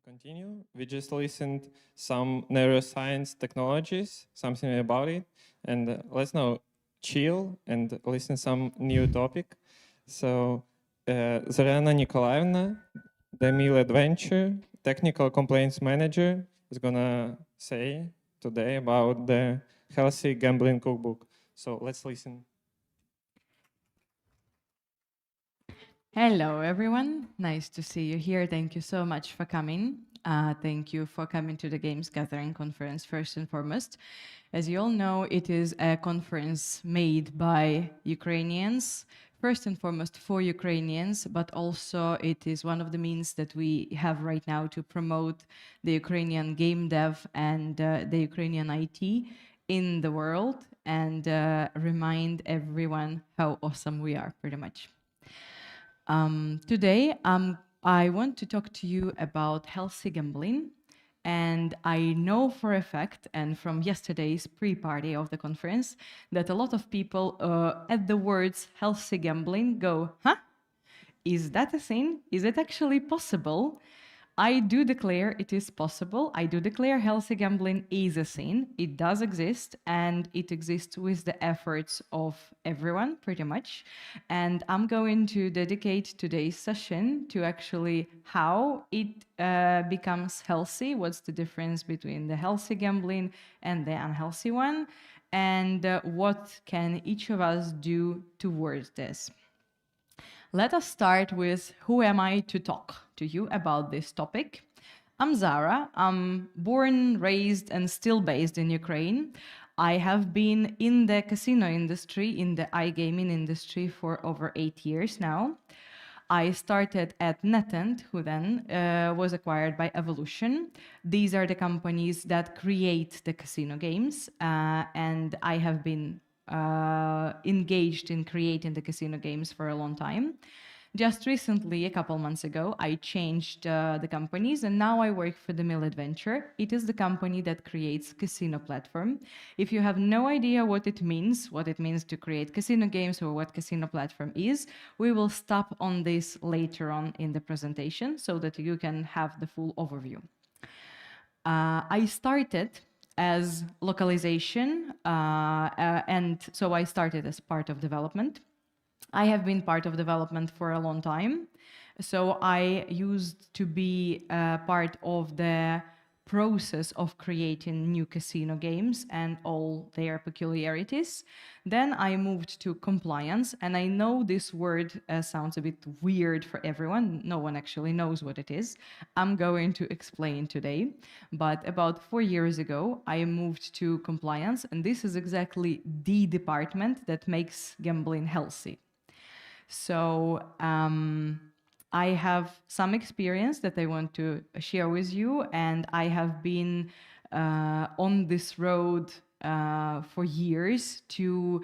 continue. We just listened some neuroscience technologies, something about it, and let's now chill and listen some new topic. So, Zariana Nikolaevna, the Meal Adventure Technical Complaints Manager, is gonna say today about the Healthy Gambling Cookbook. So let's listen. Hello, everyone. Nice to see you here. Thank you so much for coming. Thank you for coming to the Games Gathering Conference, first and foremost. As you all know, it is a conference made by Ukrainians, first and foremost for Ukrainians, but also it is one of the means that we have right now to promote the Ukrainian game dev and the Ukrainian IT in the world and remind everyone how awesome we are, pretty much. Today, I want to talk to you about healthy gambling. And I know for a fact, and from yesterday's pre-party of the conference, that a lot of people at the words healthy gambling go, huh? Is that a thing? Is it actually possible? I do declare it is possible. I do declare healthy gambling is a thing. It does exist, and it exists with the efforts of everyone, pretty much. And I'm going to dedicate today's session to actually how it becomes healthy, what's the difference between the healthy gambling and the unhealthy one, and what can each of us do towards this. Let us start with who am I to talk to you about this topic. I'm Zara. I'm born, raised, and still based in Ukraine. I have been in the casino industry, in the iGaming industry for over 8 years now. I started at NetEnt, who then was acquired by Evolution. These are the companies that create the casino games, and I have been engaged in creating the casino games for a long time. Just recently, a couple months ago, I changed the companies and now I work for the Mill Adventure. It is the company that creates casino platform. If you have no idea what it means to create casino games or what casino platform is, we will stop on this later on in the presentation so that you can have the full overview. I started as localization, and so I started as part of development. I have been part of development for a long time. So I used to be part of the process of creating new casino games and all their peculiarities. Then I moved to compliance, and I know this word sounds a bit weird for everyone. No one actually knows what it is. I'm going to explain today. But about 4 years ago, I moved to compliance, and this is exactly the department that makes gambling healthy. So I have some experience that I want to share with you, and I have been on this road for years to,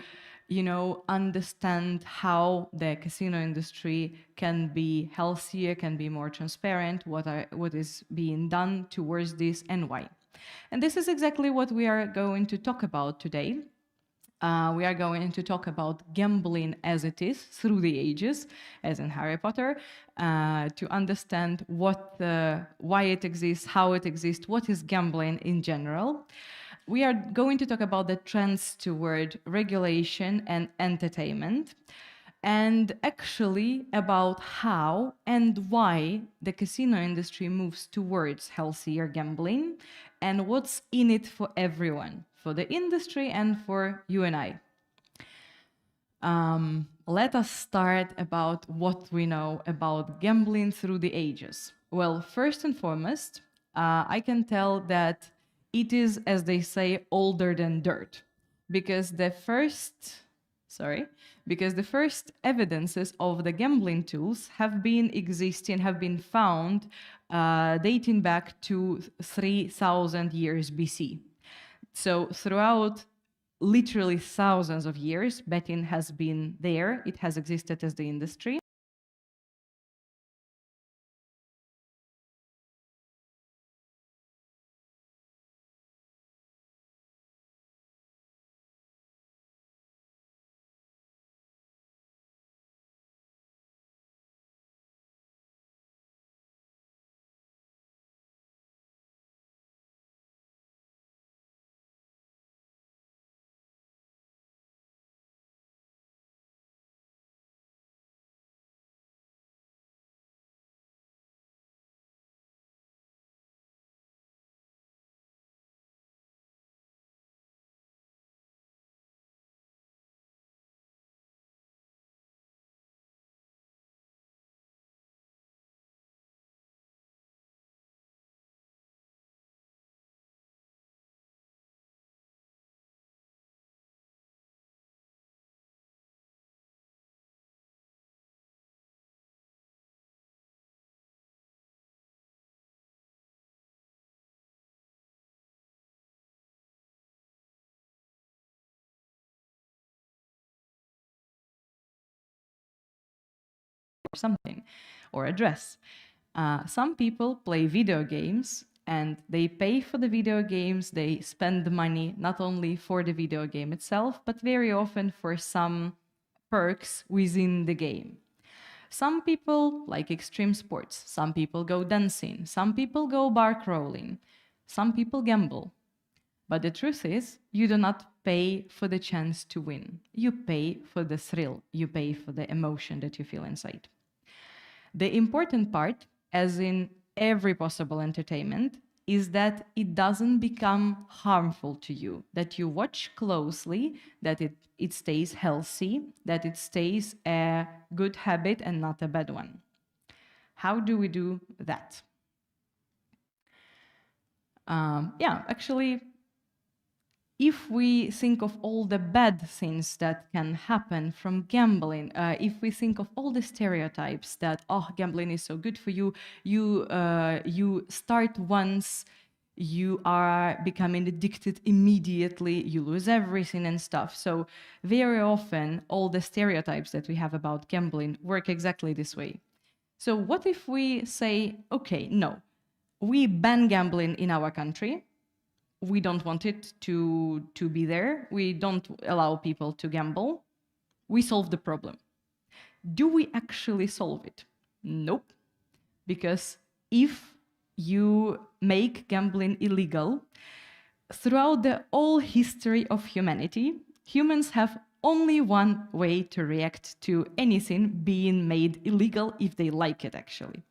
understand how the casino industry can be healthier, can be more transparent, what is being done towards this, and why. And this is exactly what we are going to talk about today. We are going to talk about gambling as it is through the ages, as in Harry Potter, to understand why it exists, how it exists, what is gambling in general. We are going to talk about the trends toward regulation and entertainment, and actually about how and why the casino industry moves towards healthier gambling and what's in it for everyone, for the industry and for you and I. Let us start about what we know about gambling through the ages. Well, first and foremost, I can tell that it is, as they say, older than dirt, because the first evidences of the gambling tools have been existing, have been found dating back to 3,000 years BC. So throughout literally thousands of years, betting has been there. It has existed as the industry. something, or a dress. Some people play video games and they pay for the video games, they spend the money not only for the video game itself, but very often for some perks within the game. Some people like extreme sports, some people go dancing, some people go bar crawling, some people gamble. But the truth is, you do not pay for the chance to win. You pay for the thrill, you pay for the emotion that you feel inside. The important part, as in every possible entertainment, is that it doesn't become harmful to you, that you watch closely, that it stays healthy, that it stays a good habit and not a bad one. How do we do that? Actually, if we think of all the bad things that can happen from gambling, if we think of all the stereotypes that, oh, gambling is so good for you, you start once, you are becoming addicted immediately, you lose everything and stuff. So very often, all the stereotypes that we have about gambling work exactly this way. So what if we say, okay, no, we ban gambling in our country, we don't want it to be there, we don't allow people to gamble, we solve the problem. Do we actually solve it? Nope. Because if you make gambling illegal, throughout the whole history of humanity, humans have only one way to react to anything being made illegal if they like it, actually.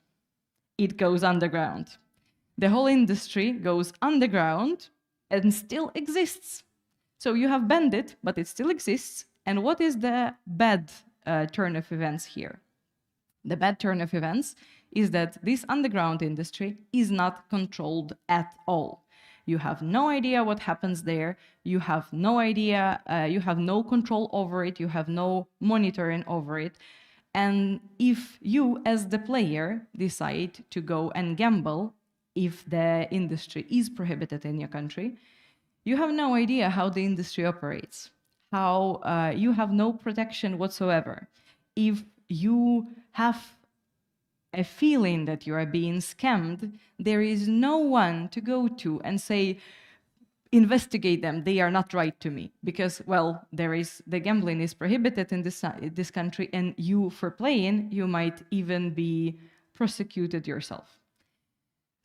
It goes underground. The whole industry goes underground and still exists. So you have banned it, but it still exists. And what is the bad turn of events here? The bad turn of events is that this underground industry is not controlled at all. You have no idea what happens there. You have no idea, you have no control over it. You have no monitoring over it. And if you, as the player, decide to go and gamble, if the industry is prohibited in your country, you have no idea how the industry operates, how you have no protection whatsoever. If you have a feeling that you are being scammed, there is no one to go to and say, investigate them, they are not right to me. Because, well, the gambling is prohibited in this country, and you, for playing, you might even be prosecuted yourself.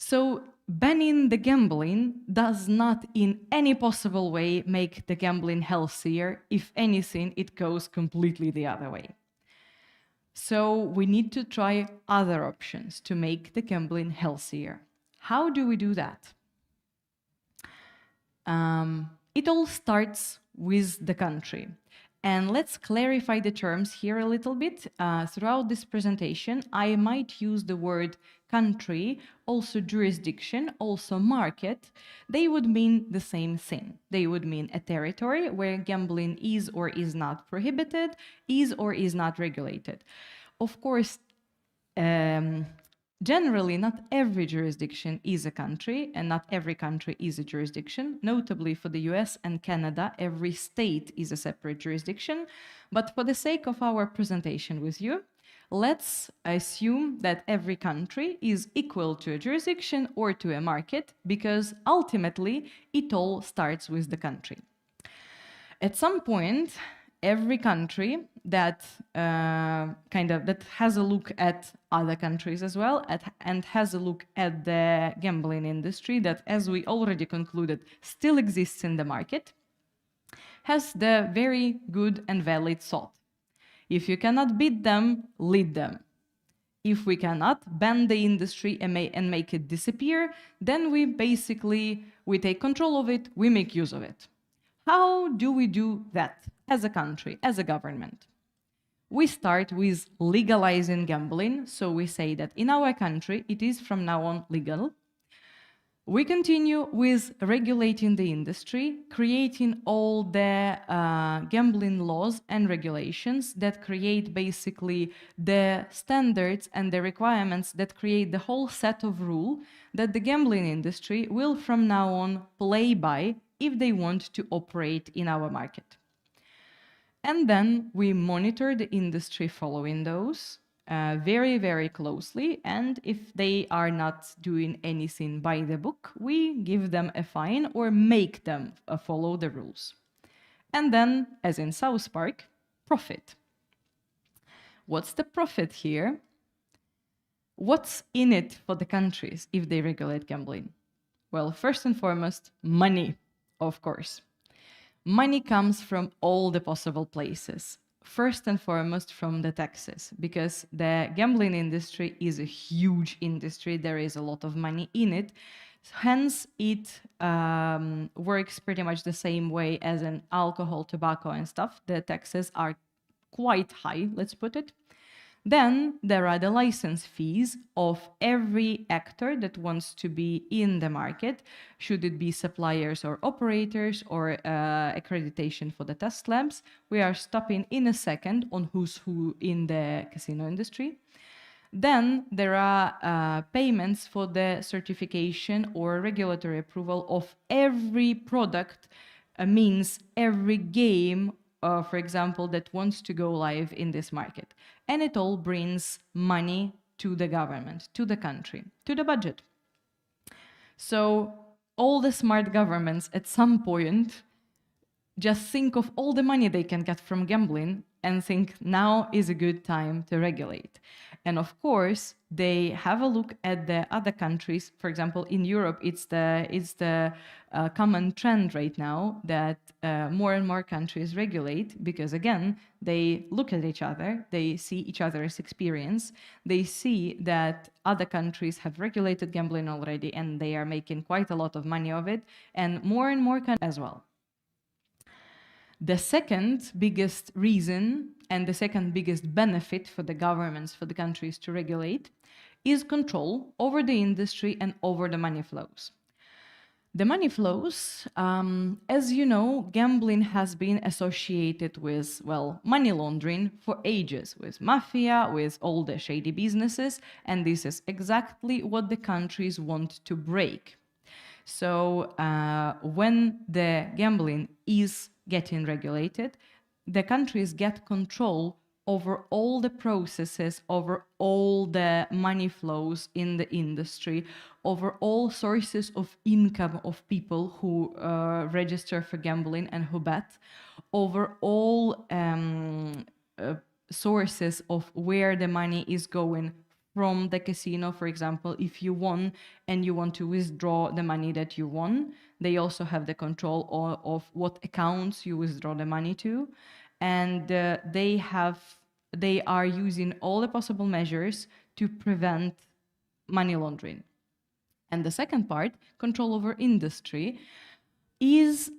So banning the gambling does not in any possible way make the gambling healthier. If anything, it goes completely the other way. So we need to try other options to make the gambling healthier. How do we do that? It all starts with the country. And let's clarify the terms here a little bit. Throughout this presentation, I might use the word country, also jurisdiction, also market. They would mean the same thing. They would mean a territory where gambling is or is not prohibited, is or is not regulated. Of course, generally, not every jurisdiction is a country, and not every country is a jurisdiction. Notably, for the US and Canada, every state is a separate jurisdiction. But for the sake of our presentation with you, let's assume that every country is equal to a jurisdiction or to a market, because ultimately, it all starts with the country. At some point, every country that that has a look at other countries as well, and has a look at the gambling industry that, as we already concluded, still exists in the market, has the very good and valid thought. If you cannot beat them, lead them. If we cannot ban the industry and make it disappear, then we take control of it, we make use of it. How do we do that as a country, as a government? We start with legalizing gambling. So we say that in our country, it is from now on legal. We continue with regulating the industry, creating all the gambling laws and regulations that create basically the standards and the requirements that create the whole set of rules that the gambling industry will from now on play by if they want to operate in our market. And then we monitor the industry following those. very, very closely. And if they are not doing anything by the book, we give them a fine or make them follow the rules. And then, as in South Park, profit. What's the profit here? What's in it for the countries if they regulate gambling? Well, first and foremost, money, of course. Money comes from all the possible places. First and foremost from the taxes, because the gambling industry is a huge industry. There is a lot of money in it. Hence, it works pretty much the same way as in alcohol, tobacco, and stuff. The taxes are quite high, let's put it. Then there are the license fees of every actor that wants to be in the market, should it be suppliers or operators or accreditation for the test labs. We are stopping in a second on who's who in the casino industry. Then there are payments for the certification or regulatory approval of every product, means every game, for example, that wants to go live in this market. And it all brings money to the government, to the country, to the budget. So all the smart governments at some point just think of all the money they can get from gambling and think now is a good time to regulate. And of course, they have a look at the other countries. For example, in Europe, it's the common trend right now that more and more countries regulate because, again, they look at each other, they see each other's experience, they see that other countries have regulated gambling already and they are making quite a lot of money of it, and more countries as well. The second biggest reason and the second biggest benefit for the governments, for the countries to regulate, is control over the industry and over the money flows. The money flows, as you know, gambling has been associated with, well, money laundering for ages, with mafia, with all the shady businesses, and this is exactly what the countries want to break. So when the gambling is getting regulated, the countries get control over all the processes, over all the money flows in the industry, over all sources of income of people who register for gambling and who bet, over all sources of where the money is going from the casino. For example, if you won and you want to withdraw the money that you won, they also have the control of what accounts you withdraw the money to. And they are using all the possible measures to prevent money laundering. And the second part, control over industry, is,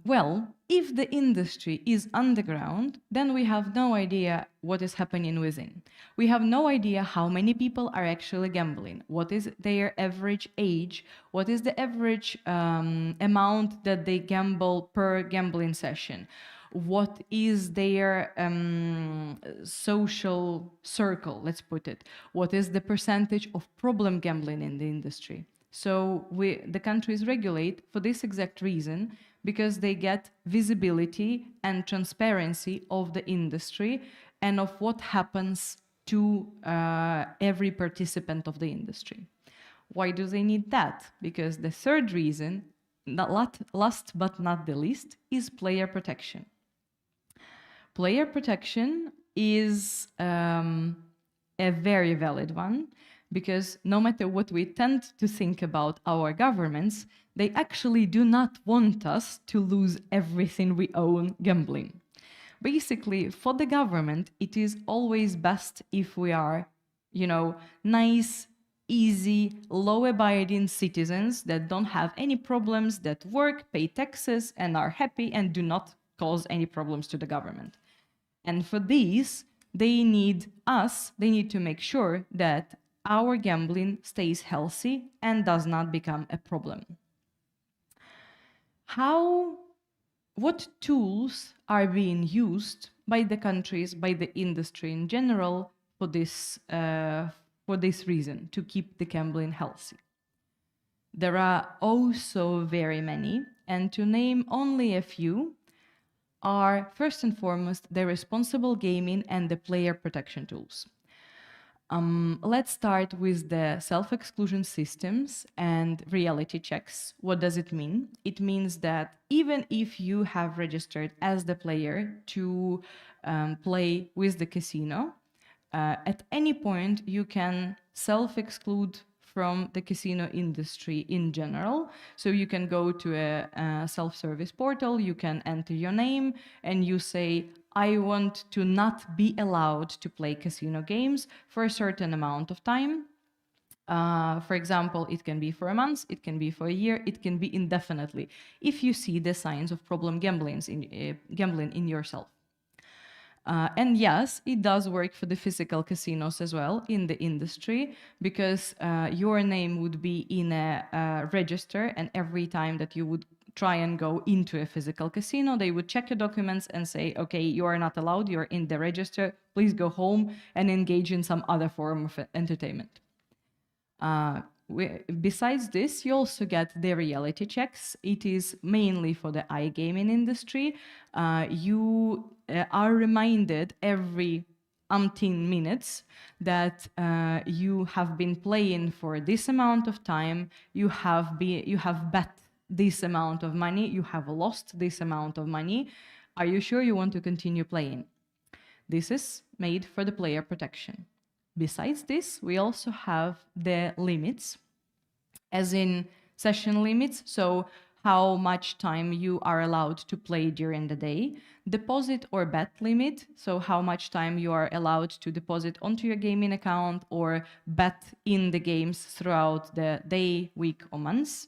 well, if the industry is underground, then we have no idea what is happening within. We have no idea how many people are actually gambling, what is their average age, what is the average amount that they gamble per gambling session, what is their social circle, let's put it, what is the percentage of problem gambling in the industry. So the countries regulate for this exact reason, because they get visibility and transparency of the industry and of what happens to every participant of the industry. Why do they need that? Because the third reason, last but not the least, is player protection. Player protection is a very valid one, because no matter what we tend to think about our governments, they actually do not want us to lose everything we own gambling. Basically, for the government, it is always best if we are, nice, easy, law-abiding citizens that don't have any problems, that work, pay taxes, and are happy and do not cause any problems to the government. And for these, they need to make sure that our gambling stays healthy and does not become a problem. What tools are being used by the countries, by the industry in general, for this reason, to keep the gambling healthy? There are also very many, and to name only a few, are first and foremost the responsible gaming and the player protection tools. Let's start with the self-exclusion systems and reality checks. What does it mean? It means that even if you have registered as the player to play with the casino, at any point you can self-exclude from the casino industry in general. So you can go to a self-service portal, you can enter your name, and you say, I want to not be allowed to play casino games for a certain amount of time. For example, it can be for a month, it can be for a year, it can be indefinitely, if you see the signs of problem gambling in yourself. And yes, it does work for the physical casinos as well in the industry, because your name would be in a register, and every time that you would try and go into a physical casino, they would check your documents and say, okay, you are not allowed, you're in the register, please go home and engage in some other form of entertainment. Besides this, you also get the reality checks. It is mainly for the iGaming industry. You are reminded every umpteen minutes that you have been playing for this amount of time, you have bet this amount of money, you have lost this amount of money. Are you sure you want to continue playing? This is made for the player protection. Besides this, we also have the limits, as in session limits, so how much time you are allowed to play during the day, deposit or bet limit, so how much time you are allowed to deposit onto your gaming account or bet in the games throughout the day, week, or months,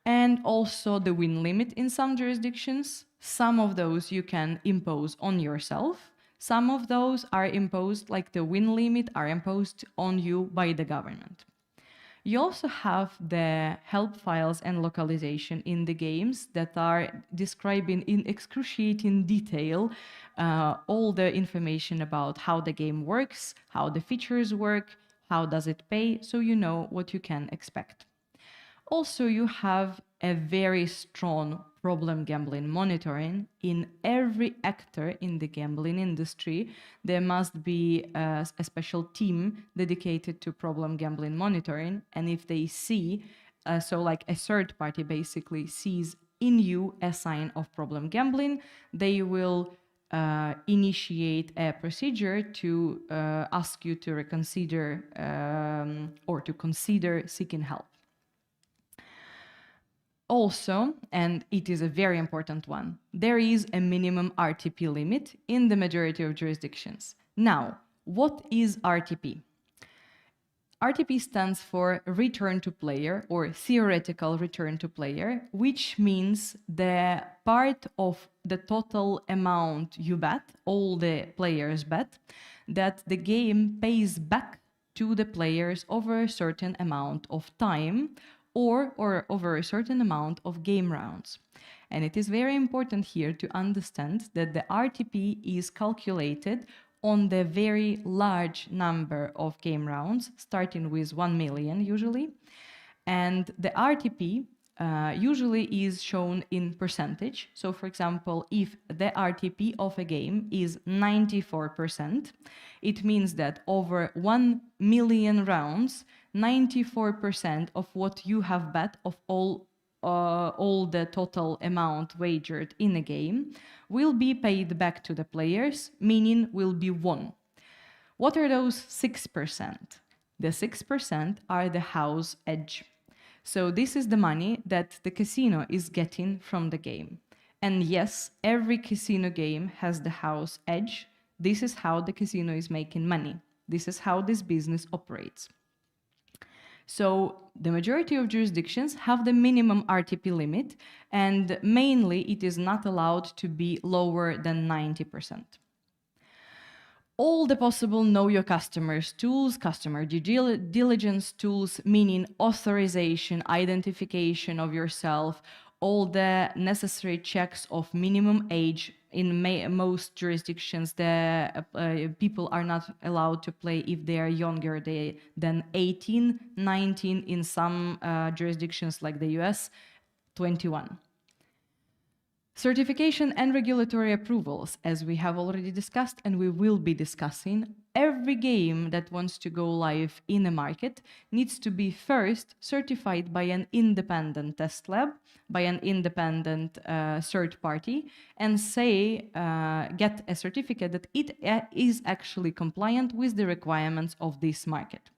and also the win limit in some jurisdictions. Some of those you can impose on yourself. Some of those are imposed, like the win limit, are imposed on you by the government. You also have the help files and localization in the games that are describing in excruciating detail all the information about how the game works, how the features work, how does it pay, so you know what you can expect. Also, you have a very strong problem gambling monitoring. In every actor in the gambling industry, there must be a special team dedicated to problem gambling monitoring. And if they see, so like a third party basically sees in you a sign of problem gambling, they will initiate a procedure to ask you to reconsider or to consider seeking help. Also, and it is a very important one, there is a minimum RTP limit in the majority of jurisdictions. Now, what is RTP? RTP stands for return to player, or theoretical return to player, which means the part of the total amount you bet, all the players bet, that the game pays back to the players over a certain amount of time, or over a certain amount of game rounds. And it is very important here to understand that the RTP is calculated on the very large number of game rounds, starting with 1 million usually. And the RTP usually is shown in percentage. So for example, if the RTP of a game is 94%, it means that over 1 million rounds, 94% of what you have bet of all the total amount wagered in a game will be paid back to the players, meaning will be won. What are those 6%? The 6% are the house edge. So this is the money that the casino is getting from the game. And yes, every casino game has the house edge. This is how the casino is making money. This is how this business operates. So the majority of jurisdictions have the minimum RTP limit, and mainly it is not allowed to be lower than 90%. All the possible know your customers tools, customer due diligence tools, meaning authorization, identification of yourself, all the necessary checks of minimum age. In most jurisdictions, the people are not allowed to play if they are younger than 18, 19, in some jurisdictions like the US, 21. Certification and regulatory approvals, as we have already discussed and we will be discussing, every game that wants to go live in a market needs to be first certified by an independent test lab, by an independent third party, and get a certificate that it is actually compliant with the requirements of this market.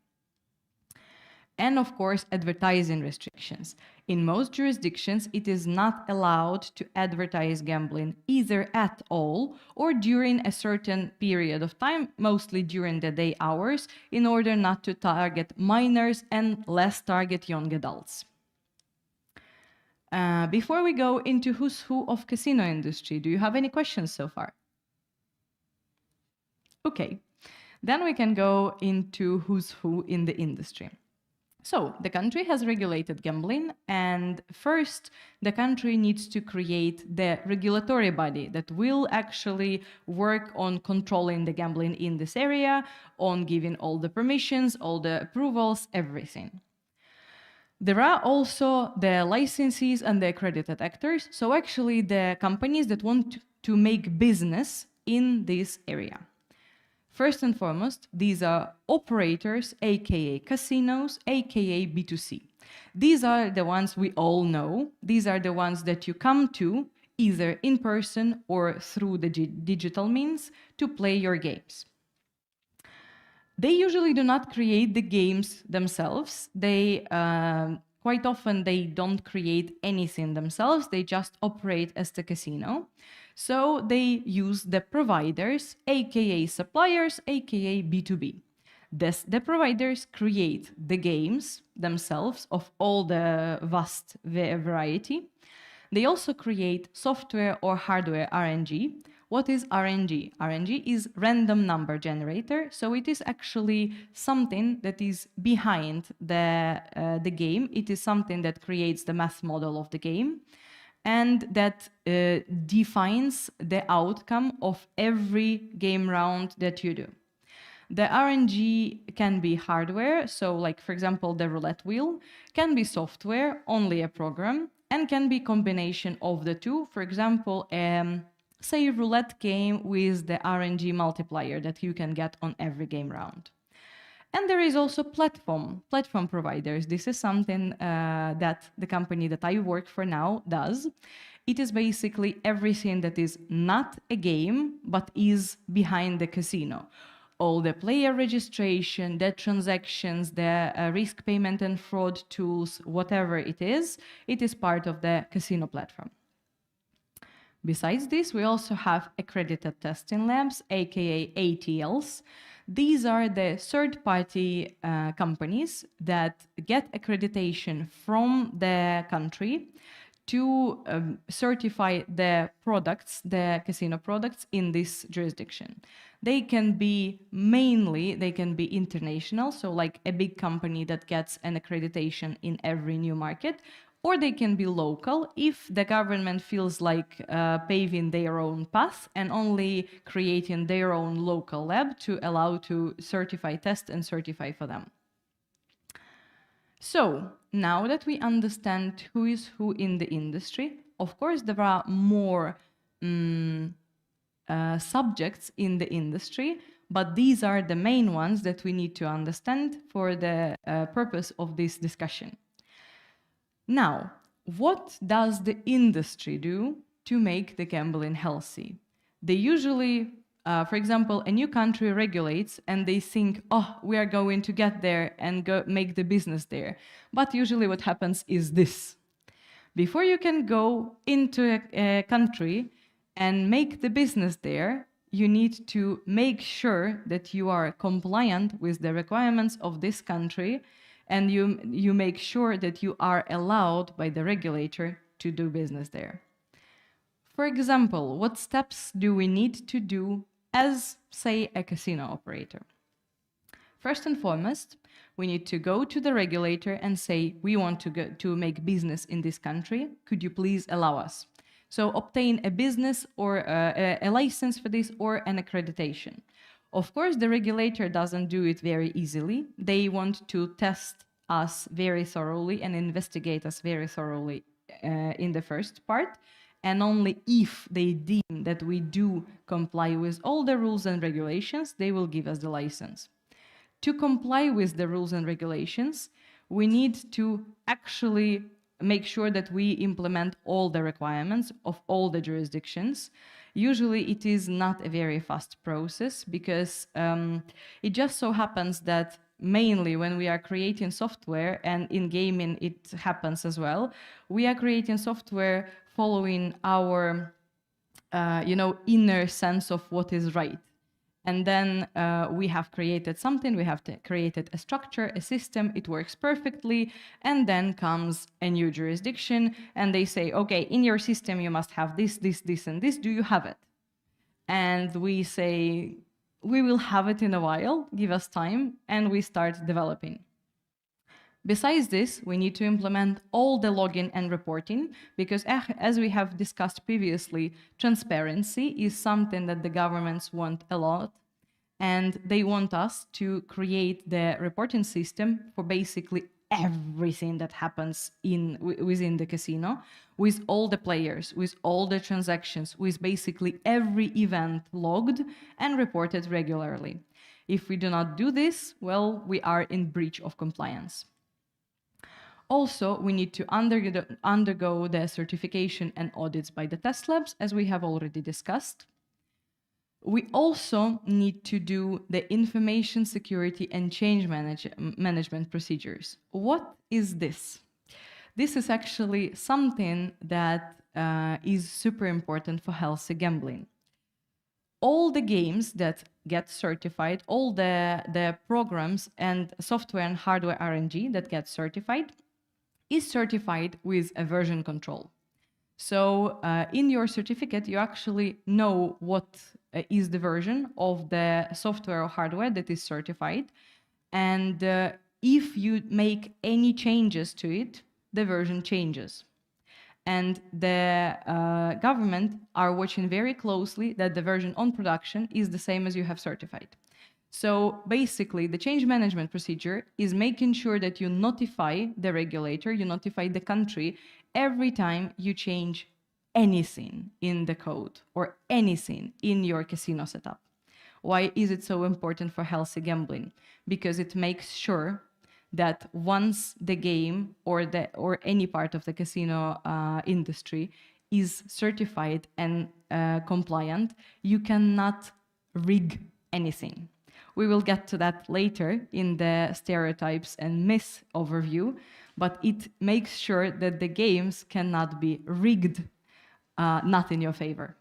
And of course, advertising restrictions. In most jurisdictions, it is not allowed to advertise gambling either at all or during a certain period of time, mostly during the day hours, in order not to target minors and less target young adults. Before we go into who's who of casino industry, do you have any questions so far? Okay, then we can go into who's who in the industry. So the country has regulated gambling, and first the country needs to create the regulatory body that will actually work on controlling the gambling in this area, on giving all the permissions, all the approvals, everything. There are also the licensees and the accredited actors, so actually the companies that want to make business in this area. First and foremost, these are operators, aka casinos, aka B2C. These are the ones we all know. These are the ones that you come to either in person or through the digital means to play your games. They usually do not create the games themselves. They quite often they don't create anything themselves. They just operate as the casino. So they use the providers, aka suppliers, aka B2B. The providers create the games themselves of all the vast variety. They also create software or hardware RNG. What is RNG? RNG is random number generator, so it is actually something that is behind the game. It is something that creates the math model of the game and that defines the outcome of every game round that you do. The RNG can be hardware, so like for example the roulette wheel, can be software, only a program, and can be combination of the two. For example, say a roulette game with the RNG multiplier that you can get on every game round. And there is also platform providers. This is something that the company that I work for now does. It is basically everything that is not a game, but is behind the casino. All the player registration, the transactions, the risk payment and fraud tools, whatever it is part of the casino platform. Besides this, we also have accredited testing labs, aka ATLs. These are the third-party companies that get accreditation from the country to certify the products, the casino products in this jurisdiction. They can be international, so like a big company that gets an accreditation in every new market, or they can be local if the government feels like paving their own path and only creating their own local lab to allow to certify, test and certify for them. So now that we understand who is who in the industry, of course there are more subjects in the industry, but these are the main ones that we need to understand for the purpose of this discussion. Now, what does the industry do to make the gambling healthy? They usually, for example, a new country regulates and they think, oh, we are going to get there and go make the business there. But usually what happens is this. Before you can go into a country and make the business there, you need to make sure that you are compliant with the requirements of this country, and you make sure that you are allowed by the regulator to do business there. For example, what steps do we need to do as, say, a casino operator? First and foremost, we need to go to the regulator and say, we want to make business in this country. Could you please allow us? So obtain a business or a license for this or an accreditation. Of course, the regulator doesn't do it very easily. They want to test us very thoroughly and investigate us very thoroughly in the first part. and only if they deem that we do comply with all the rules and regulations, they will give us the license. To comply with the rules and regulations, we need to actually make sure that we implement all the requirements of all the jurisdictions. Usually it is not a very fast process because it just so happens that mainly when we are creating software, and in gaming it happens as well, we are creating software following our inner sense of what is right. And then we have created something, we have created a structure, a system, it works perfectly, and then comes a new jurisdiction, and they say, okay, in your system you must have this, this, this, and this, do you have it? And we say, we will have it in a while, give us time, and we start developing. Besides this, we need to implement all the login and reporting, because as we have discussed previously, transparency is something that the governments want a lot, and they want us to create the reporting system for basically everything that happens within the casino, with all the players, with all the transactions, with basically every event logged and reported regularly. If we do not do this, well, we are in breach of compliance. Also, we need to undergo the certification and audits by the test labs, as we have already discussed. We also need to do the information security and change management procedures. What is this? This is actually something that is super important for healthy gambling. All the games that get certified, all the programs and software and hardware R&D that get certified, is certified with a version control. So in your certificate, you actually know what is the version of the software or hardware that is certified. And if you make any changes to it, the version changes. And the government are watching very closely that the version on production is the same as you have certified. So basically, the change management procedure is making sure that you notify the regulator, you notify the country every time you change anything in the code or anything in your casino setup. Why is it so important for healthy gambling? Because it makes sure that once the game or any part of the casino industry is certified and compliant, you cannot rig anything. We will get to that later in the stereotypes and myths overview, but it makes sure that the games cannot be rigged, not in your favor.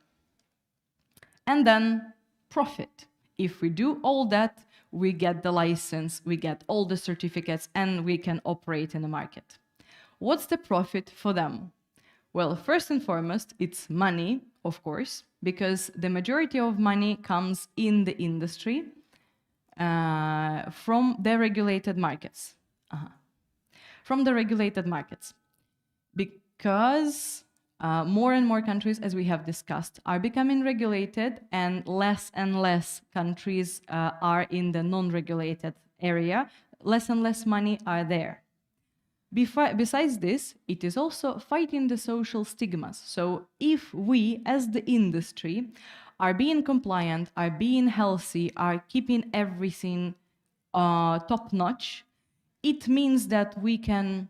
And then profit. If we do all that, we get the license, we get all the certificates, and we can operate in the market. What's the profit for them? Well, first and foremost, it's money, of course, because the majority of money comes in the industry from the regulated markets. From the regulated markets. Because more and more countries, as we have discussed, are becoming regulated, and less countries are in the non-regulated area, less and less money are there. Besides this, it is also fighting the social stigmas. So if we, as the industry, are being compliant, are being healthy, are keeping everything top-notch, it means that we can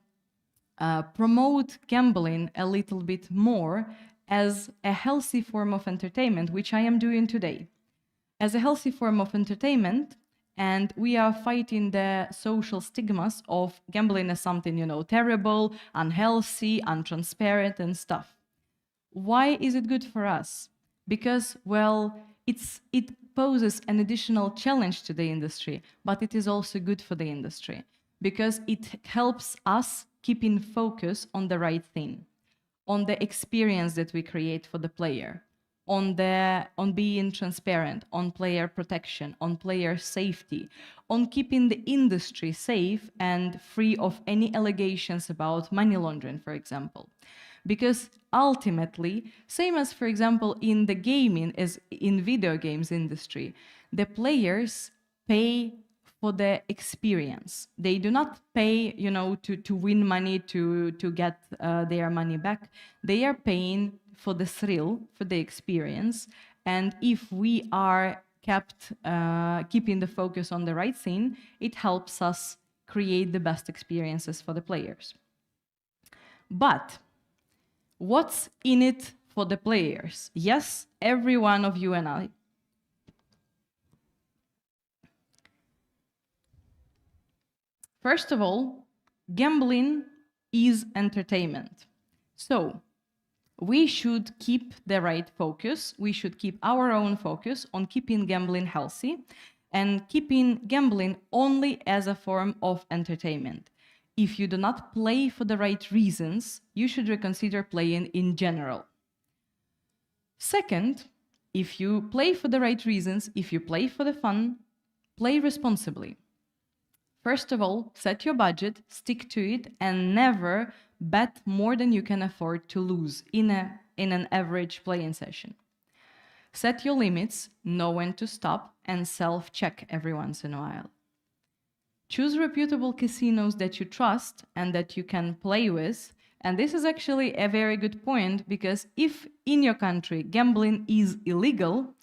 promote gambling a little bit more as a healthy form of entertainment, which I am doing today. As a healthy form of entertainment, and we are fighting the social stigmas of gambling as something, terrible, unhealthy, untransparent and stuff. Why is it good for us? Because, well, it poses an additional challenge to the industry, but it is also good for the industry because it helps us keep in focus on the right thing, on the experience that we create for the player, on being transparent, on player protection, on player safety, on keeping the industry safe and free of any allegations about money laundering, for example. Because ultimately, same as, for example, in the gaming, as in video games industry, the players pay for the experience. They do not pay, to win money, to get their money back. They are paying for the thrill, for the experience. And if we are keeping the focus on the right thing, it helps us create the best experiences for the players. But what's in it for the players? Yes, every one of you and I. First of all, gambling is entertainment. So we should keep the right focus. We should keep our own focus on keeping gambling healthy and keeping gambling only as a form of entertainment. If you do not play for the right reasons, you should reconsider playing in general. Second, if you play for the right reasons, if you play for the fun, play responsibly. First of all, set your budget, stick to it, and never bet more than you can afford to lose in an average playing session. Set your limits, know when to stop, and self-check every once in a while. Choose reputable casinos that you trust and that you can play with. And this is actually a very good point, because if in your country gambling is illegal,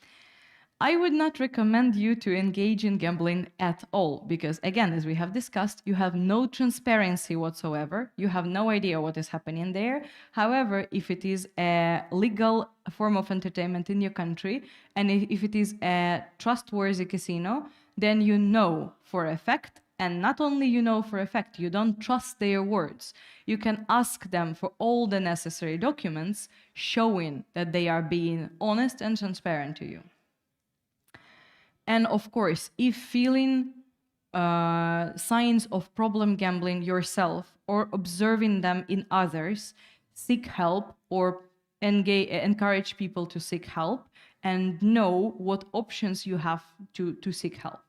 I would not recommend you to engage in gambling at all, because again, as we have discussed, you have no transparency whatsoever. You have no idea what is happening there. However, if it is a legal form of entertainment in your country, and if it is a trustworthy casino, then you know for a fact, and not only you know for a fact, you don't trust their words. You can ask them for all the necessary documents showing that they are being honest and transparent to you. And of course, if feeling signs of problem gambling yourself or observing them in others, seek help or encourage people to seek help and know what options you have to seek help.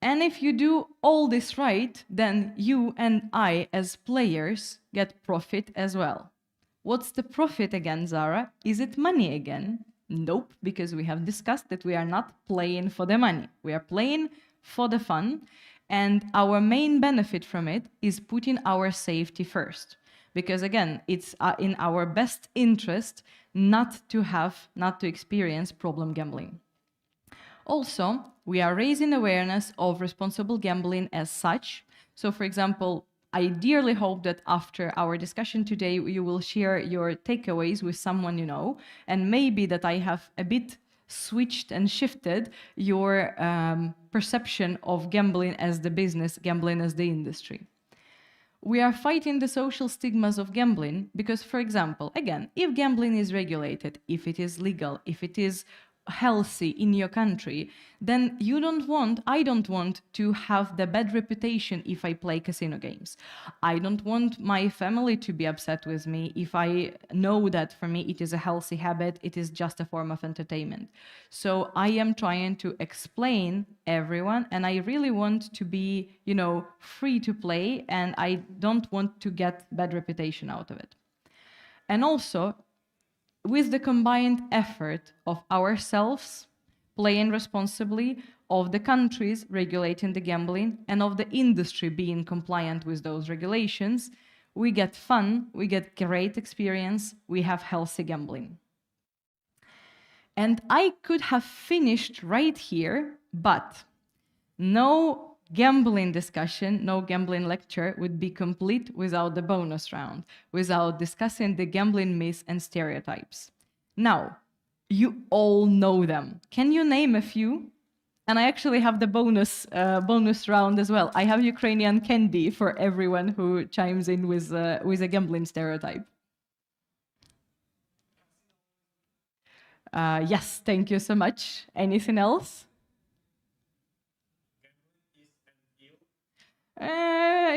And if you do all this right, then you and I as players get profit as well. What's the profit again, Zara? Is it money again? Nope, because we have discussed that we are not playing for the money. We are playing for the fun, and our main benefit from it is putting our safety first. Because again, it's in our best interest not to experience problem gambling. Also, we are raising awareness of responsible gambling as such. So for example, I dearly hope that after our discussion today, you will share your takeaways with someone you know, and maybe that I have a bit switched and shifted your perception of gambling as the business, gambling as the industry. We are fighting the social stigmas of gambling because, for example, again, if gambling is regulated, if it is legal, if it is healthy in your country, then I don't want to have the bad reputation if I play casino games. I don't want my family to be upset with me if I know that for me it is a healthy habit, it is just a form of entertainment. So I am trying to explain everyone, and I really want to be, free to play, and I don't want to get bad reputation out of it. And also, with the combined effort of ourselves playing responsibly, of the countries regulating the gambling, and of the industry being compliant with those regulations, we get fun, we get great experience, we have healthy gambling. And I could have finished right here, but no gambling discussion, no gambling lecture would be complete without the bonus round, without discussing the gambling myths and stereotypes. Now, you all know them. Can you name a few? And I actually have the bonus round as well. I have Ukrainian candy for everyone who chimes in with a gambling stereotype. Yes, thank you so much. Anything else?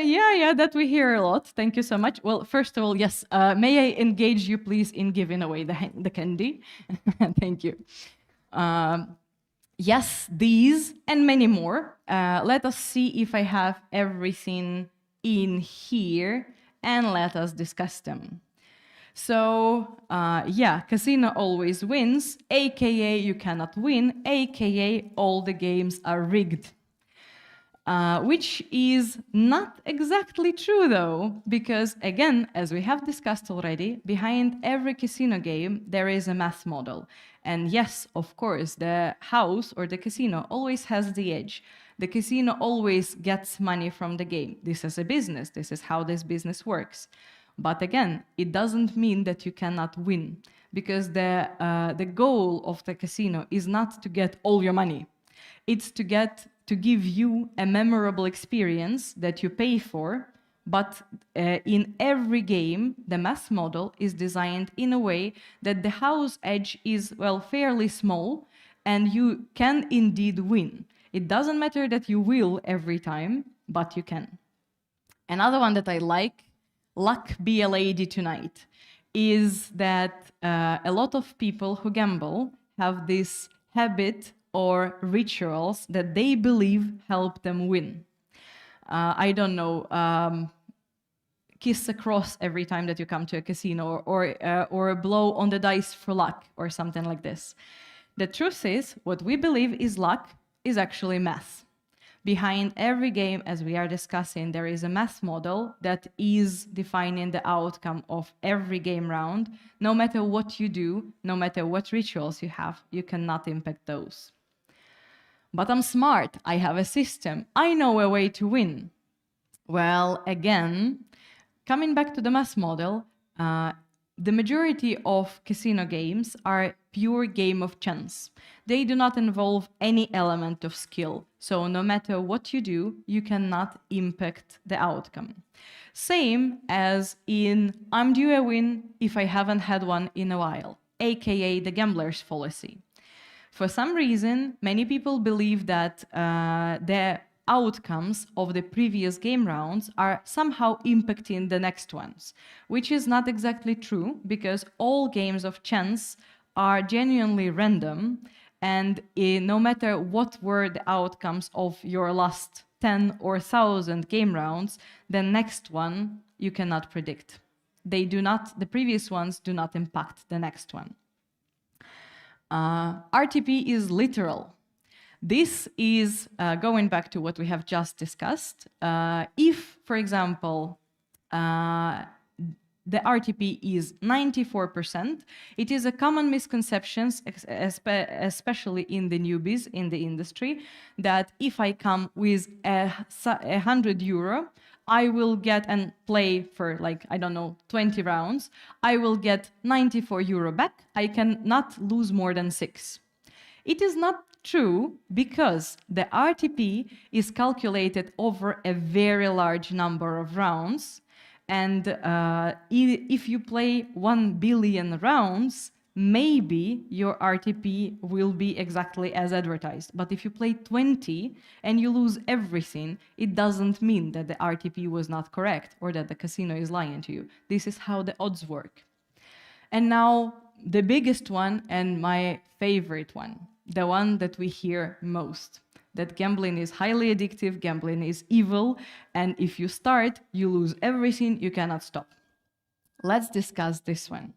Yeah, that we hear a lot. Thank you so much. Well, first of all, yes, may I engage you, please, in giving away the candy? Thank you. Yes, these and many more. Let us see if I have everything in here, and let us discuss them. So, casino always wins, aka you cannot win, aka all the games are rigged. which is not exactly true though, because again, as we have discussed already, behind every casino game there is a math model. And yes, of course, the house or the casino always has the edge. The casino always gets money from the game. This is a business, this is how this business works. But again, it doesn't mean that you cannot win, because the goal of the casino is not to get all your money. It's to give you a memorable experience that you pay for, but in every game, the math model is designed in a way that the house edge is, well, fairly small, and you can indeed win. It doesn't matter that you will every time, but you can. Another one that I like, luck be a lady tonight, is that a lot of people who gamble have this habit or rituals that they believe help them win. I don't know, kiss a cross every time that you come to a casino, or blow on the dice for luck, or something like this. The truth is, what we believe is luck is actually math. Behind every game, as we are discussing, there is a math model that is defining the outcome of every game round. No matter what you do, no matter what rituals you have, you cannot impact those. But I'm smart, I have a system, I know a way to win. Well, again, coming back to the math model, the majority of casino games are pure game of chance. They do not involve any element of skill. So no matter what you do, you cannot impact the outcome. Same as in I'm due a win if I haven't had one in a while, aka the gambler's fallacy. For some reason, many people believe that the outcomes of the previous game rounds are somehow impacting the next ones, which is not exactly true, because all games of chance are genuinely random, and no matter what were the outcomes of your last 10 or 1,000 game rounds, the next one you cannot predict. The previous ones do not impact the next one. RTP is literal. This is going back to what we have just discussed. If, for example, the RTP is 94%, it is a common misconception, especially in the newbies in the industry, that if I come with 100 euro, I will get and play for, like, I don't know, 20 rounds, I will get 94 euro back. I cannot lose more than 6. It is not true, because the RTP is calculated over a very large number of rounds, and if you play 1 billion rounds, maybe your RTP will be exactly as advertised. But if you play 20 and you lose everything, it doesn't mean that the RTP was not correct or that the casino is lying to you. This is how the odds work. And now the biggest one, and my favorite one, the one that we hear most, that gambling is highly addictive, gambling is evil, and if you start, you lose everything, you cannot stop. Let's discuss this one.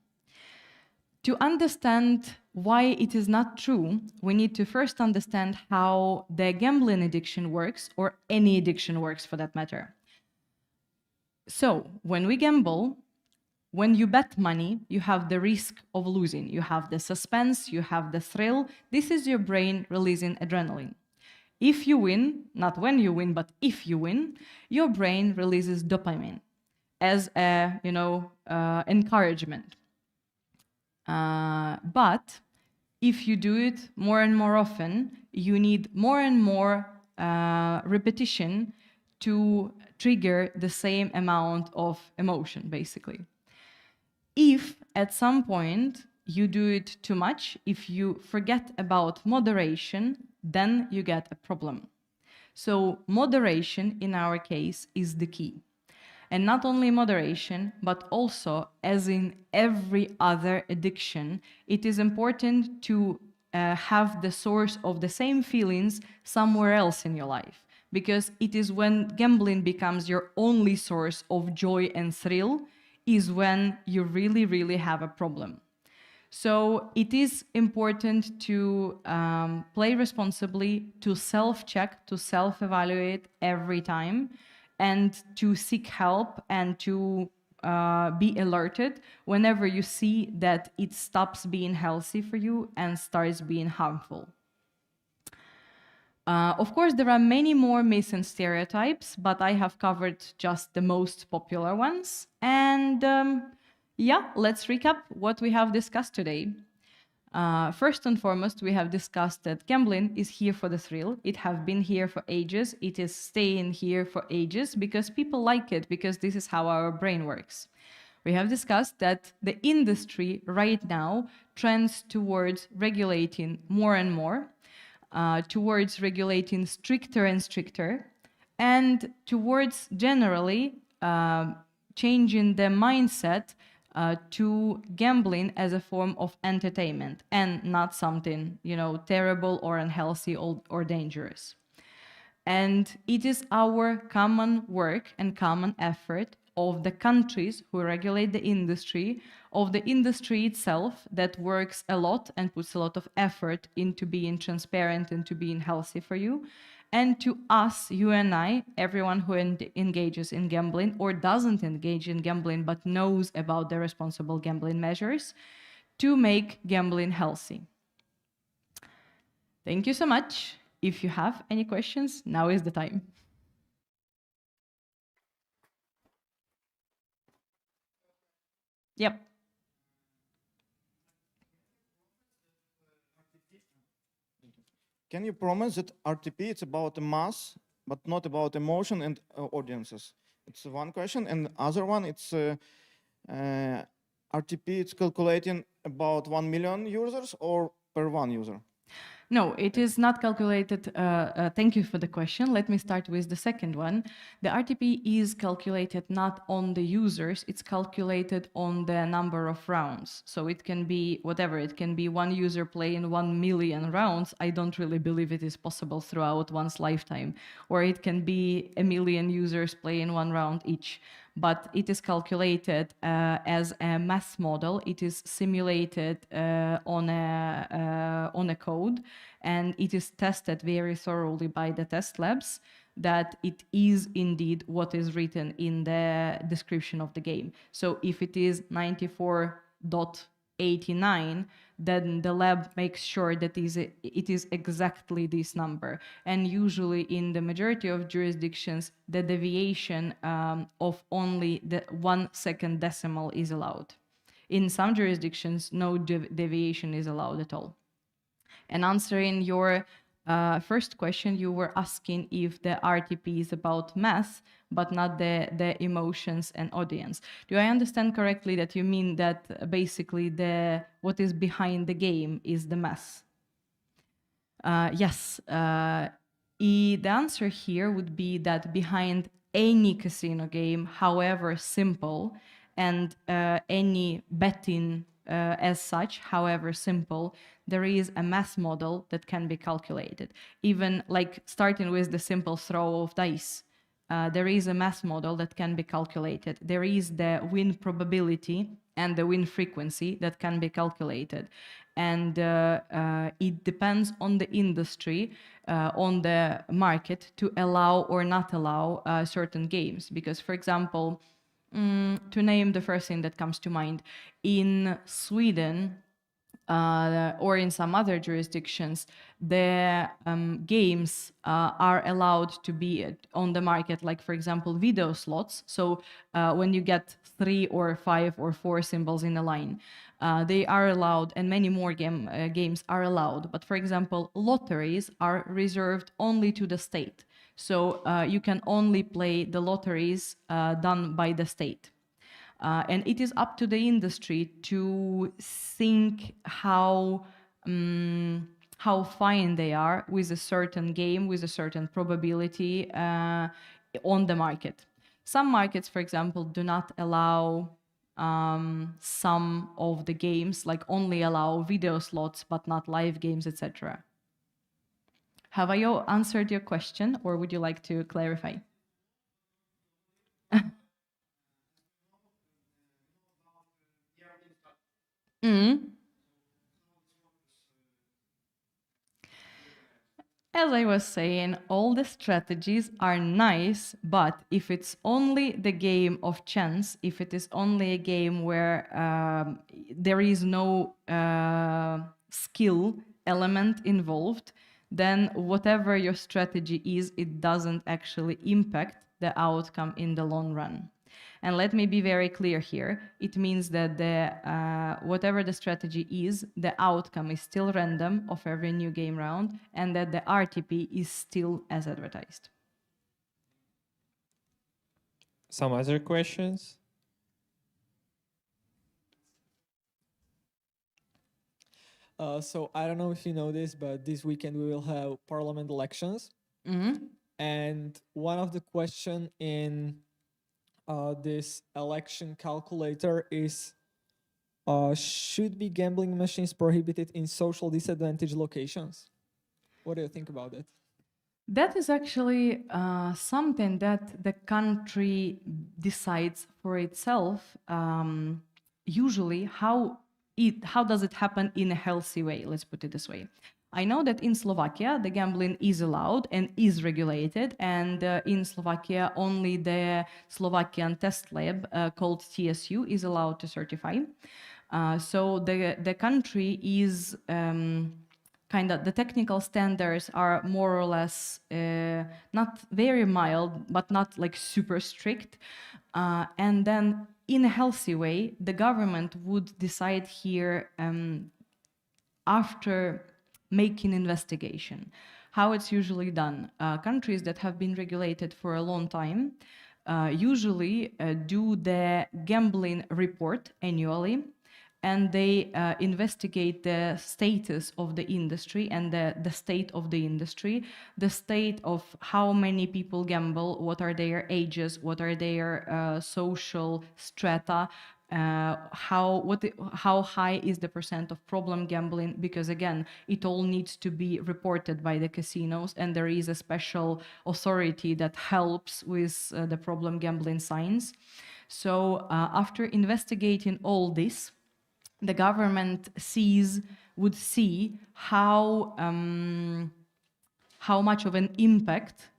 To understand why it is not true, we need to first understand how the gambling addiction works, or any addiction works for that matter. So, when we gamble, when you bet money, you have the risk of losing. You have the suspense, you have the thrill. This is your brain releasing adrenaline. If you win, not when you win, but if you win, your brain releases dopamine as a, encouragement. But if you do it more and more often, you need more and more repetition to trigger the same amount of emotion, basically. If at some point you do it too much, if you forget about moderation, then you get a problem. So moderation, in our case, is the key. And not only moderation, but also, as in every other addiction, it is important to have the source of the same feelings somewhere else in your life. Because it is when gambling becomes your only source of joy and thrill, is when you really, really have a problem. So it is important to play responsibly, to self-check, to self-evaluate every time, and to seek help and to be alerted whenever you see that it stops being healthy for you and starts being harmful. Of course, there are many more myths and stereotypes, but I have covered just the most popular ones. And yeah, let's recap what we have discussed today. First and foremost, we have discussed that gambling is here for the thrill. It has been here for ages. It is staying here for ages because people like it, because this is how our brain works. We have discussed that the industry right now trends towards regulating more and more, towards regulating stricter and stricter, and towards generally changing the mindset to gambling as a form of entertainment and not something, terrible or unhealthy or dangerous. And it is our common work and common effort of the countries who regulate the industry, of the industry itself that works a lot and puts a lot of effort into being transparent and to being healthy for you, and to us, you and I, everyone who engages in gambling or doesn't engage in gambling but knows about the responsible gambling measures, to make gambling healthy. Thank you so much. If you have any questions, now is the time. Yep. Can you promise that RTP it's about the mass, but not about emotion and audiences? It's one question, and other one it's RTP. It's calculating about 1 million users or per one user. No, it is not calculated. Thank you for the question. Let me start with the second one. The RTP is calculated not on the users, it's calculated on the number of rounds. So it can be whatever, it can be one user playing 1 million rounds. I don't really believe it is possible throughout one's lifetime. Or it can be 1 million users playing 1 round each. But it is calculated as a math model. It is simulated on a code, and it is tested very thoroughly by the test labs that it is indeed what is written in the description of the game. So if it is 94.89, then the lab makes sure that it is exactly this number. And usually in the majority of jurisdictions, the deviation of only the 1 second decimal is allowed. In some jurisdictions, no deviation is allowed at all. And answering your first question, you were asking if the RTP is about math, but not the emotions and audience. Do I understand correctly that you mean that basically what is behind the game is the math? Yes. The answer here would be that behind any casino game, however simple, and any betting as such, however simple, there is a math model that can be calculated. Even like starting with the simple throw of dice, there is a math model that can be calculated. There is the win probability and the win frequency that can be calculated. And it depends on the industry, on the market to allow or not allow certain games. Because, for example, to name the first thing that comes to mind, in Sweden or in some other jurisdictions, the games are allowed to be on the market, like, for example, video slots. So when you get 3 or 5 or 4 symbols in a line, they are allowed, and many more games are allowed. But, for example, lotteries are reserved only to the state. So you can only play the lotteries done by the state. And it is up to the industry to think how fine they are with a certain game, with a certain probability on the market. Some markets, for example, do not allow some of the games, like only allow video slots, but not live games, etc. Have I answered your question, or would you like to clarify? As I was saying, all the strategies are nice, but if it's only the game of chance, if it is only a game where there is no skill element involved, then whatever your strategy is, it doesn't actually impact the outcome in the long run. And let me be very clear here. It means that whatever the strategy is, the outcome is still random of every new game round, and that the RTP is still as advertised. Some other questions? So I don't know if you know this, but this weekend we will have parliament elections. And one of the question in this election calculator is, should be gambling machines prohibited in social disadvantaged locations? What do you think about it? That is actually something that the country decides for itself. Usually, how does it happen in a healthy way? Let's put it this way. I know that in Slovakia, the gambling is allowed and is regulated, and in Slovakia, only the Slovakian test lab called TSU is allowed to certify. So the country is kind of, the technical standards are more or less not very mild, but not like super strict. And then in a healthy way, the government would decide here after making investigation. How it's usually done. Countries that have been regulated for a long time usually do the gambling report annually, and they investigate the status of the industry and the state of the industry, the state of how many people gamble, what are their ages, what are their social strata, how high is the percent of problem gambling, because again, it all needs to be reported by the casinos, and there is a special authority that helps with the problem gambling signs. So after investigating all this, the government would see how much of an impact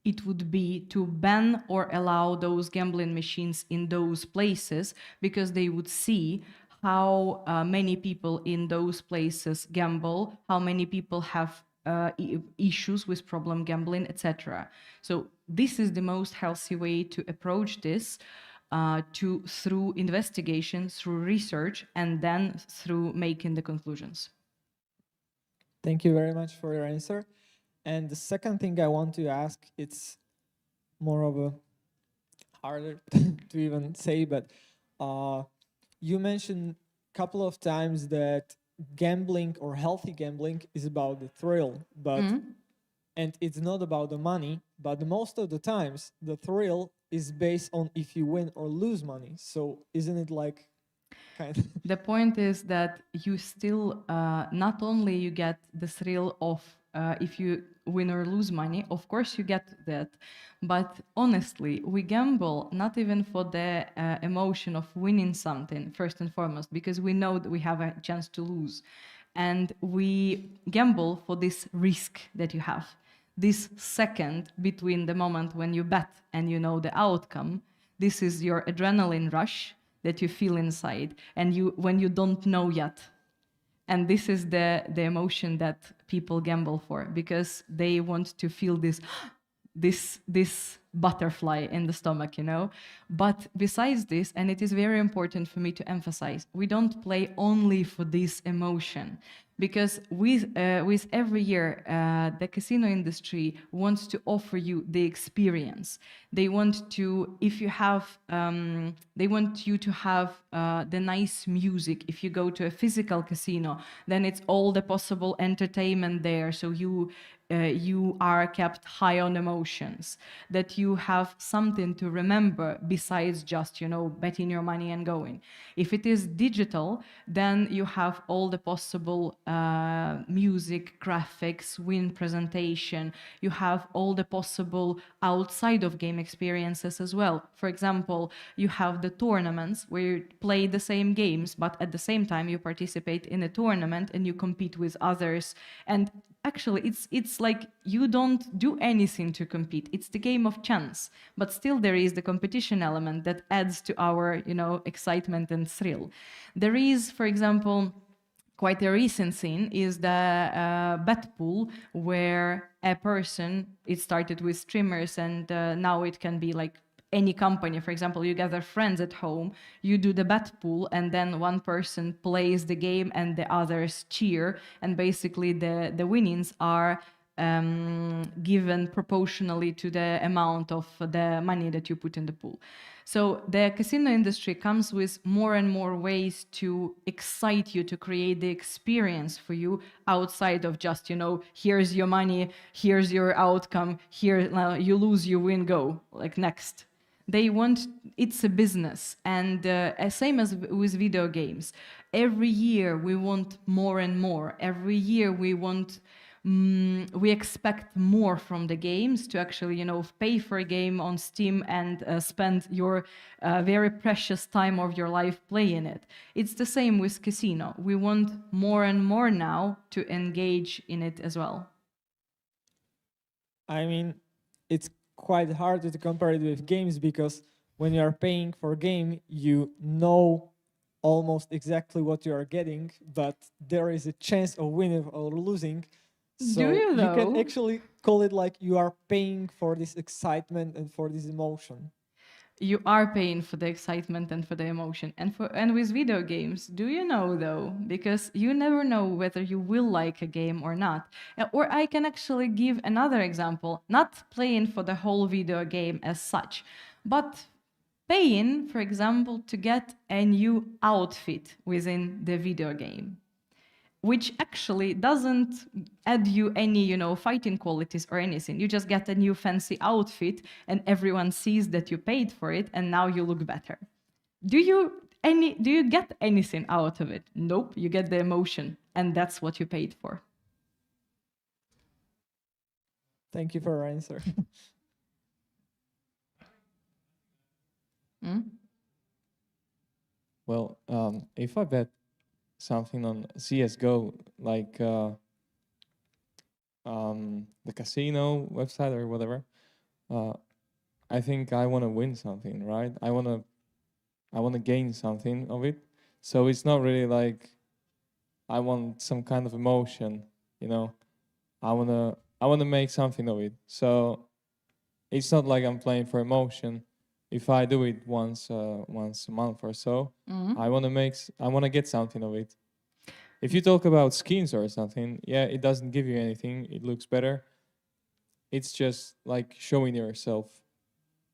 it would be to ban or allow those gambling machines in those places, because they would see how many people in those places gamble, how many people have issues with problem gambling, etc. So this is the most healthy way to approach this, through investigation, through research, and then through making the conclusions. Thank you very much for your answer. And the second thing I want to ask, it's more of a harder to even say, but you mentioned a couple of times that gambling or healthy gambling is about the thrill, but and it's not about the money, but most of the times the thrill is based on if you win or lose money. So isn't it like kind of The point is that you still, not only you get the thrill of if you win or lose money, of course you get that, but honestly, we gamble not even for the emotion of winning something, first and foremost, because we know that we have a chance to lose. And we gamble for this risk that you have. This second between the moment when you bet and you know the outcome, this is your adrenaline rush that you feel inside, and when you don't know yet. And this is the emotion that people gamble for, because they want to feel this butterfly in the stomach, you know. But besides this, and it is very important for me to emphasize, we don't play only for this emotion, because with every year, the casino industry wants to offer you the experience. They want to, if you have, they want you to have the nice music. If you go to a physical casino, then it's all the possible entertainment there. So you are kept high on emotions, that you have something to remember besides just, you know, betting your money and going. If it is digital, then you have all the possible music, graphics, win presentation. You have all the possible outside of game experiences as well. For example, you have the tournaments where you play the same games, but at the same time you participate in a tournament and you compete with others. And actually it's like you don't do anything to compete. It's the game of chance, but still there is the competition element that adds to our, excitement and thrill. There is, for example, quite a recent thing is the bet pool, where a person, it started with streamers, and now it can be like any company. For example, you gather friends at home, you do the bet pool, and then one person plays the game and the others cheer, and basically the winnings are given proportionally to the amount of the money that you put in the pool. So the casino industry comes with more and more ways to excite you, to create the experience for you outside of just, here's your money, here's your outcome, here, you lose, you win, go, like next. They want, it's a business, and same as with video games. Every year we want more and more. Every year we want, we expect more from the games to actually, pay for a game on Steam and spend your very precious time of your life playing it. It's the same with casino. We want more and more now to engage in it as well. I mean, it's quite hard to compare it with games, because when you are paying for a game, you know almost exactly what you are getting, but there is a chance of winning or losing. So Do you, though? can actually call it like you are paying for this excitement and for this emotion. You are paying for the excitement and for the emotion. And with video games, do you know though? Because you never know whether you will like a game or not. Or I can actually give another example, not playing for the whole video game as such, but paying, for example, to get a new outfit within the video game, which actually doesn't add you any, fighting qualities or anything. You just get a new fancy outfit and everyone sees that you paid for it and now you look better. Do you get anything out of it? Nope, you get the emotion, and that's what you paid for. Thank you for your answer. Well, if I bet something on CSGO, like the casino website or whatever, I think I want to win something, right? I want to gain something of it. So it's not really like I want some kind of emotion, I want to make something of it. So it's not like I'm playing for emotion. If I do it once a month or so, I want to get something of it. If you talk about skins or something, yeah, it doesn't give you anything. It looks better. It's just like showing yourself,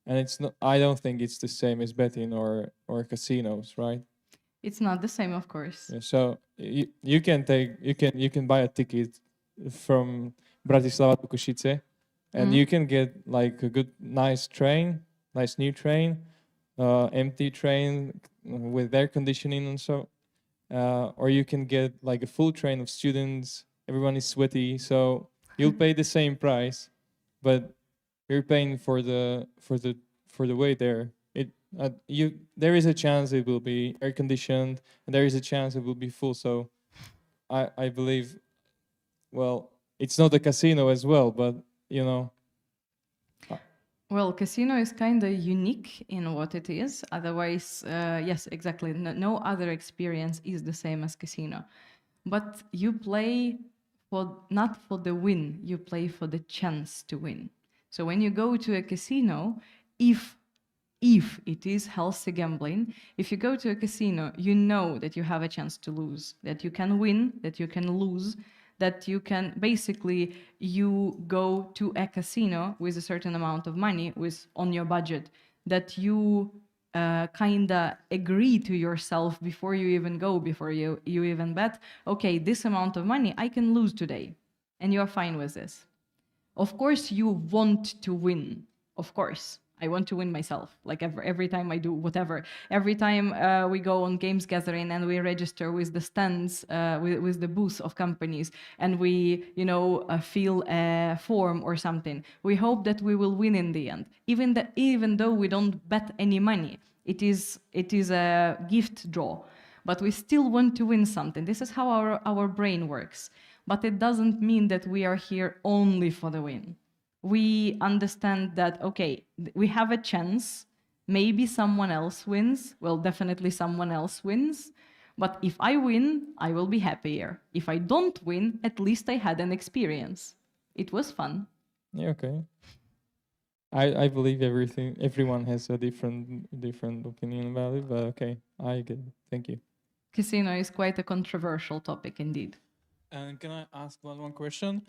and it's not. I don't think it's the same as betting or casinos, right? It's not the same, of course. Yeah, so you can buy a ticket from Bratislava to Košice, and you can get like a nice new train, empty train with air conditioning and so. Or you can get like a full train of students. Everyone is sweaty, so you'll pay the same price, but you're paying for the way there. There is a chance it will be air conditioned, and there is a chance it will be full. So I believe, well, it's not a casino as well, but Well, casino is kind of unique in what it is. Otherwise, yes, exactly. No other experience is the same as casino. But you play not for the win, you play for the chance to win. So when you go to a casino, if it is healthy gambling, if you go to a casino, you know that you have a chance to lose, that you can win, that you can lose, that you can basically, you go to a casino with a certain amount of money on your budget, that you kind of agree to yourself before you even go, before you even bet, okay, this amount of money I can lose today, and you are fine with this. Of course you want to win, of course. I want to win myself, like every time I do whatever. Every time we go on games gathering and we register with the stands, with the booths of companies, and we, fill a form or something, we hope that we will win in the end. Even though we don't bet any money, it is a gift draw, but we still want to win something. This is how our brain works. But it doesn't mean that we are here only for the win. We understand that, okay, we have a chance, maybe someone else wins, well, definitely someone else wins, but if I win, I will be happier. If I don't win, at least I had an experience. It was fun. Yeah, okay. I believe everyone has a different opinion about it, but okay, I get it. Thank you. Casino is quite a controversial topic indeed. And can I ask one question?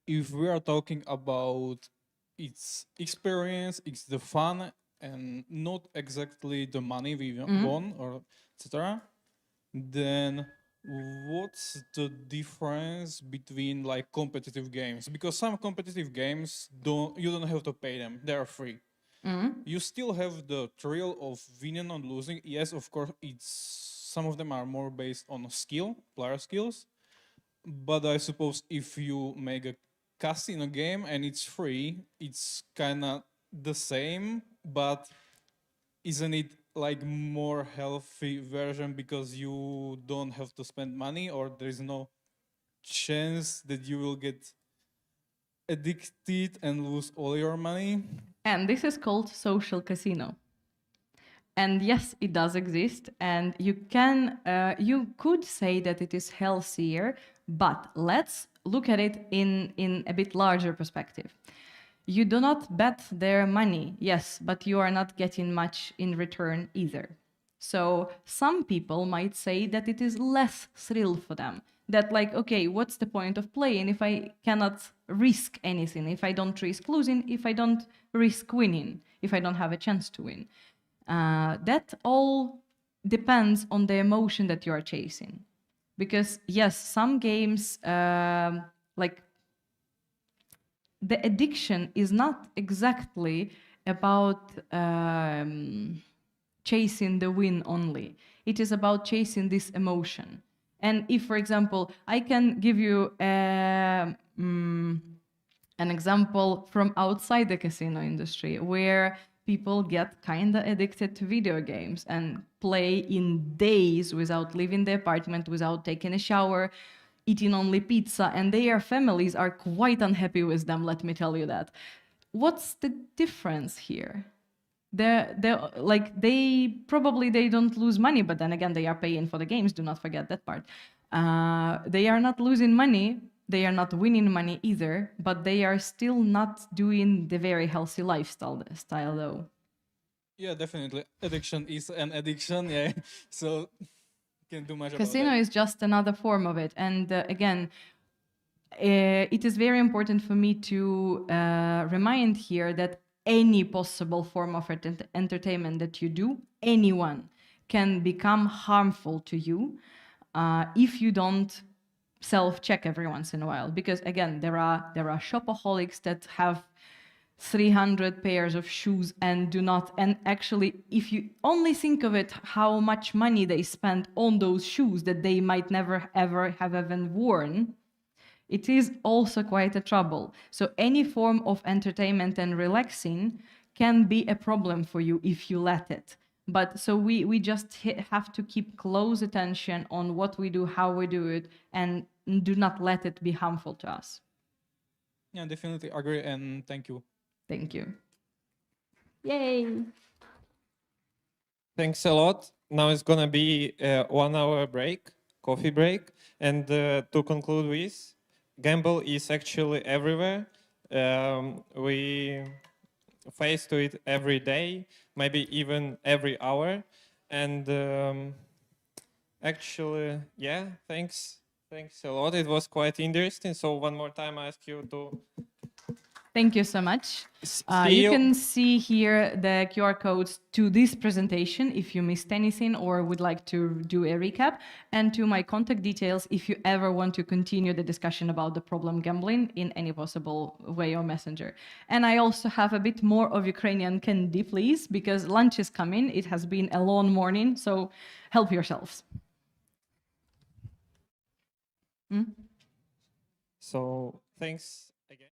If we are talking about its experience, it's the fun, and not exactly the money we won or etc., then what's the difference between like competitive games? Because some competitive games you don't have to pay them; they are free. You still have the thrill of winning and losing. Yes, of course, some of them are more based on skill, player skills. But I suppose if you make a casino game and it's free, it's kind of the same, but isn't it like more healthy version because you don't have to spend money, or there's no chance that you will get addicted and lose all your money? And this is called social casino. And yes, it does exist, and you could say that it is healthier, but let's look at it in a bit larger perspective. You do not bet their money, yes, but you are not getting much in return either. So some people might say that it is less thrill for them. That like, okay, what's the point of playing if I cannot risk anything, if I don't risk losing, if I don't risk winning, if I don't have a chance to win. That all depends on the emotion that you are chasing. Because yes, some games, like the addiction is not exactly about chasing the win only. It is about chasing this emotion. And if, for example, I can give you an example from outside the casino industry where people get kind of addicted to video games and play in days without leaving the apartment, without taking a shower, eating only pizza, and their families are quite unhappy with them, let me tell you that. What's the difference here? They probably they don't lose money, but then again, they are paying for the games, do not forget that part. They are not losing money, they are not winning money either, but they are still not doing the very healthy lifestyle though. Yeah, definitely. Addiction is an addiction, yeah. So can't do much about Casino that. is just another form of it. And again, it is very important for me to remind here that any possible form of entertainment that you do, anyone can become harmful to you if you don't self-check every once in a while. Because again, there are shopaholics that have 300 pairs of shoes and do not, and actually if you only think of it, how much money they spend on those shoes that they might never ever have even worn, it is also quite a trouble. So any form of entertainment and relaxing can be a problem for you if you let it. But so we just have to keep close attention on what we do, how we do it, and do not let it be harmful to us. Yeah, definitely agree, and thank you. Thank you. Yay! Thanks a lot. Now it's gonna be a 1 hour break, coffee break. And to conclude with, gamble is actually everywhere. We face to it every day, maybe even every hour. And actually, yeah, thanks a lot. It was quite interesting. So one more time, I ask you to. Thank you so much. See You can see here the QR codes to this presentation if you missed anything or would like to do a recap, and to my contact details if you ever want to continue the discussion about the problem gambling in any possible way or messenger. And I also have a bit more of Ukrainian candy, please, because lunch is coming. It has been a long morning, so help yourselves. So thanks again.